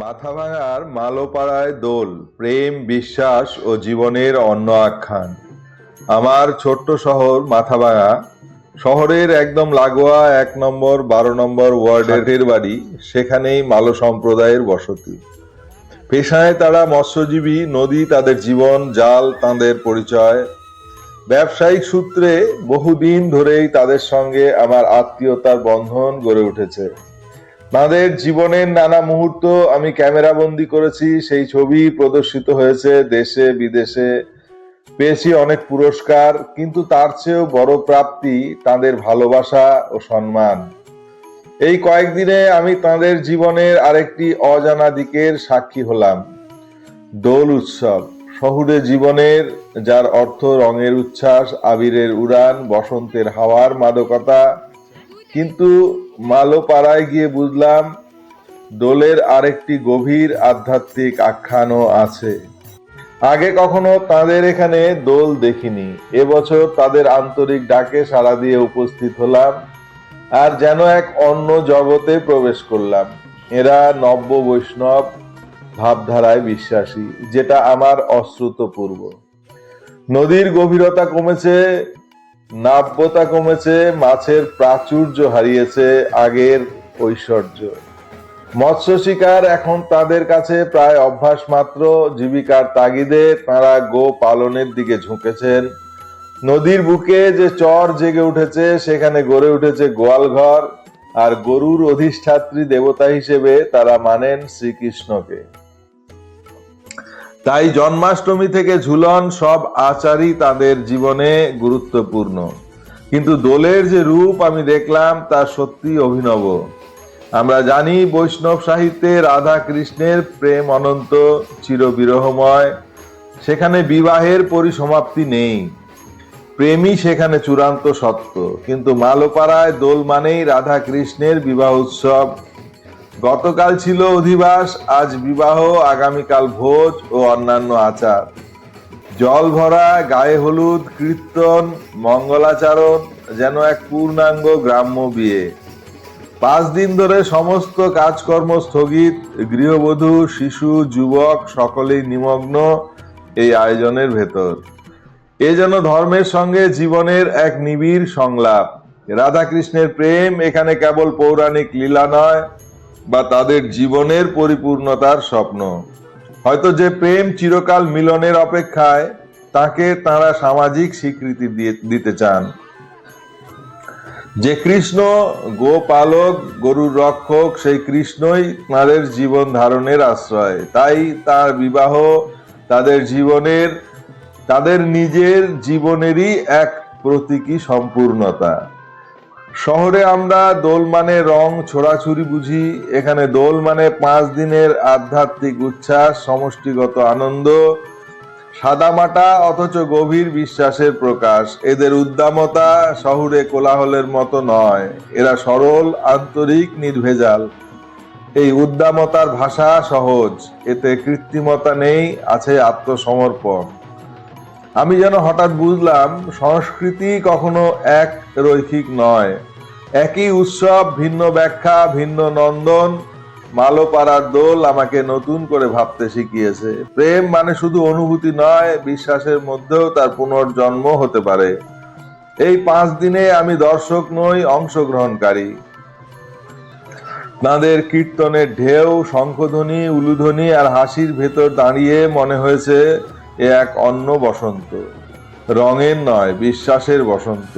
মাথাভাঙার মালোপাড়ায় দোল, প্রেম, বিশ্বাস ও জীবনের অন্য আখ্যান। আমার ছোট্ট শহর মাথাভাঙা, শহরের একদম লাগোয়া ১ নম্বর ১২ নম্বর ওয়ার্ডের বাড়ি, সেখানেই মালো সম্প্রদায়ের বসতি। পেশায় তারা মৎস্যজীবী, নদী তাদের জীবন, জাল তাদের পরিচয়। ব্যবসায়িক সূত্রে বহুদিন ধরেই তাদের সঙ্গে আমার আত্মীয়তার বন্ধন গড়ে উঠেছে। তাদের জীবনের নানা মুহূর্ত আমি ক্যামেরাবন্দি করেছি, সেই ছবি প্রদর্শিত হয়েছে দেশে বিদেশে, পেয়েছি অনেক পুরস্কার, কিন্তু তার চেয়েও বড় প্রাপ্তি তাদের ভালোবাসা ও সম্মান। এই কয়েকদিনে আমি তাদের জীবনের আরেকটি অজানা দিকের সাক্ষী হলাম। দোল উৎসব, শহুরে জীবনের, যার অর্থ রঙের উচ্ছ্বাস, আবিরের উড়ান, বসন্তের হাওয়ার মাদকতা। কিন্তু মালোপাড়ায় গিয়ে বুঝলাম দোলের আরেকটি গভীর আধ্যাত্মিক আখ্যানও আছে। আগে কখনো তাদের এখানে দোল দেখিনি, এবছর তাদের আন্তরিক ডাকে সাড়া দিয়ে উপস্থিত হলাম, আর যেন এক অন্য জগতে প্রবেশ করলাম। এরা নব্য বৈষ্ণব ভাবধারায় বিশ্বাসী, যেটা আমার অশ্রুতপূর্ব। নদীর গভীরতা কমেছে, নাব্যতা কমেছে, মাছের প্রাচুর্য হারিয়েছে আগের ঐশ্বর্য। মৎস্য শিকার এখন তাদের কাছে প্রায় অভ্যাস মাত্র। জীবিকার তাগিদে তারা গো পালনের দিকে ঝুঁকেছেন। নদীর বুকে যে চর জেগে উঠেছে, সেখানে গড়ে উঠেছে গোয়ালঘর, আর গরুর অধিষ্ঠাত্রী দেবতা হিসেবে তারা মানেন শ্রীকৃষ্ণকে। তাই জন্মাষ্টমী থেকে ঝুলন, সব আচারই তাদের জীবনে গুরুত্বপূর্ণ। কিন্তু দোলের যে রূপ আমি দেখলাম তা সত্যি অভিনব। আমরা জানি বৈষ্ণব সাহিত্যে রাধা কৃষ্ণের প্রেম অনন্ত, চিরবিরহময়। সেখানে বিবাহের পরিসমাপ্তি নেই, প্রেমই সেখানে চূড়ান্ত সত্য। কিন্তু মালোপাড়ায় দোল মানেই রাধা কৃষ্ণের বিবাহ উৎসব। গতকাল ছিল অধিবাস, আজ বিবাহ, আগামীকাল ভোজ ও অন্যান্য আচার। জল ভরা, গায়ে হলুদ, কীর্তন, মঙ্গলাচরণ, যেন এক পূর্ণাঙ্গ গ্রাম্য বিয়ে। ৫ দিন ধরে সমস্ত কাজকর্ম স্থগিত, গৃহবধূ, শিশু, যুবক সকলেই নিমগ্ন এই আয়োজনের ভেতর। এ যেন ধর্মের সঙ্গে জীবনের এক নিবিড় সংলাপ। রাধাকৃষ্ণের প্রেম এখানে কেবল পৌরাণিক লীলা নয়, বা তাদের জীবনের পরিপূর্ণতার স্বপ্ন। হয়তো যে প্রেম চিরকাল মিলনের অপেক্ষায়, তাকে তারা সামাজিক স্বীকৃতি দিতে চান। যে কৃষ্ণ গোপালক, গরুর রক্ষক, সেই কৃষ্ণই তাদের জীবন ধারণের আশ্রয়। তাই তার বিবাহ তাদের জীবনের, তাদের নিজের জীবনেরই এক প্রতীকী সম্পূর্ণতা। শহরে আমরা দোল মানে রং ছোড়াছুরি বুঝি, এখানে দোল মানে ৫ দিনের আধ্যাত্মিক উচ্ছ্বাস, সমষ্টিগত আনন্দ, সাদামাটা অথচ গভীর বিশ্বাসের প্রকাশ। এদের উদ্দামতা শহুরে কোলাহলের মতো নয়, এরা সরল, আন্তরিক, নির্ভেজাল। এই উদ্দামতার ভাষা সহজ, এতে কৃত্রিমতা নেই, আছে আত্মসমর্পণ। আমি যেন হঠাৎ বুঝলাম সংস্কৃতি কখনো এক রৈখিক নয়। একই উৎসব, ভিন্ন ব্যাখ্যা, ভিন্ন নন্দন। মালোপাড়ার দোল আমাকে নতুন করে ভাবতে শিখিয়েছে, প্রেম মানে শুধু অনুভূতি নয়, বিশ্বাসের মধ্যেও তার পুনর্জন্ম হতে পারে। এই ৫ দিনে আমি দর্শক নই, অংশগ্রহণকারী। তাঁদের কীর্তনের ঢেউ, শঙ্খধ্বনি, উলুধ্বনি আর হাসির ভেতর দাঁড়িয়ে মনে হয়েছে এ এক অন্য বসন্ত, রঙের নয়, বিশ্বাসের বসন্ত।